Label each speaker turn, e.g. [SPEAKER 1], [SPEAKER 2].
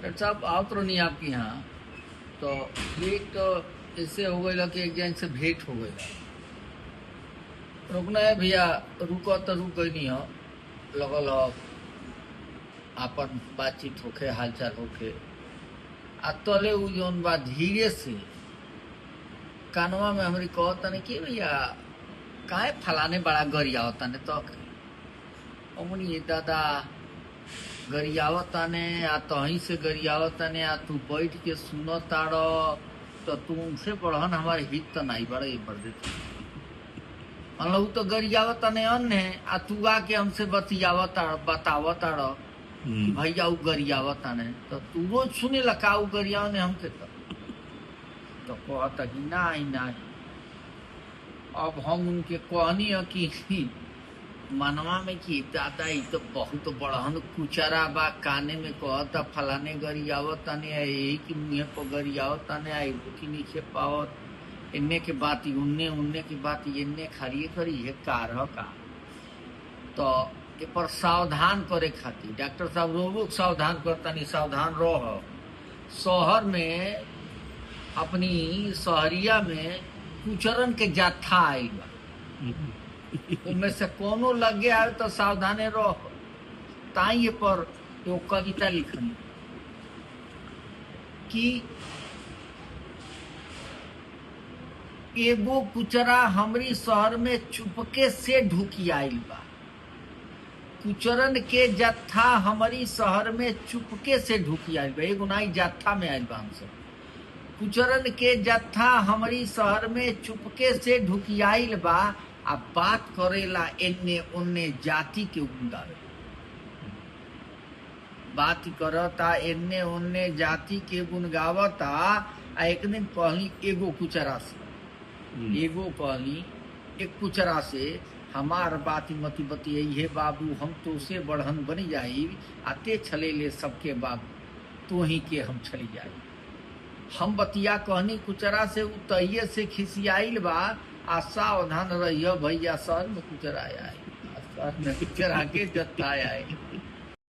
[SPEAKER 1] Doctor साहब आओ तो नहीं आपके यहाँ। तो एक तो इससे हो गई कि एक जन से भेंट हो गई। रुकना है भैया, रुको तो रुक गई नहीं हो, लगल हो आपन बातचीत होके हालचाल होके आ तले उ जौन बा धीरे से कानवा में हमारी कहता नहीं कि भैया काहे फलाने बड़ा गरियावता ने तो अमनी दादा गरियावता ने आ तहीं से गरियावता ने आ तू बैठ के सुनो ताड़ो तो तू उनसे बढ़न हमारे हित तो नहीं बड़े बढ़ देते मतलब तो गरियावता ने अन्य आ तू आके हमसे बतावताड़ो भैया उ गरियावता ने तो तू रोज सुने लगा उ गरियाव ने हमके तो कहता कि नहीं अब हम उनके कहनी है कि मनवा में कि दादा ये तो बहुत बड़हन कुचरा बा काने में कहता फलाने गरियावता ने यही कि मुँह पर गरियावता ने आई कि नीचे पावत इन्ने के बात उन्ने उन्ने की बात इन्ने खरिए करी है कार का तो ये पर सावधान करे खातिर डॉक्टर साहब रोग सावधान करता नहीं सावधान रह शहर में अपनी शहरिया में कुचरन के जाथा आई बा उनमें से कोनो लग गया तो सावधाने रहो ताई पर वो कविता लिखनी कि एगो कुचरा हमरी शहर में चुपके से ढुकी आइल बा कुचरन के जत्था हमारी शहर में चुपके से ढुकी आइल बा एगो नाई जत्था में आइल बा हमसे कुचरन के जत्था हमारी शहर में चुपके से ढुकी आइल बा आ बात करेला एन्ने ओन्ने जाति के गुंडावे बात करता एन्ने ओन्ने जाति के गुण गावता आ एक दिन पहली एगो कुचरा से एक कुचरा से हमार बाती मती बतिये हे बाबू हम तो से बढ़न बनी जाई आते छले ले सबके बाबू तो ही के हम छली जाई हम बतिया कहनी कुचरा से उतहिए से खिसियाइल बा आ सावधान रहियो भैया शहर में कुचरा आया है शहर में कुचरा के जत्था आया है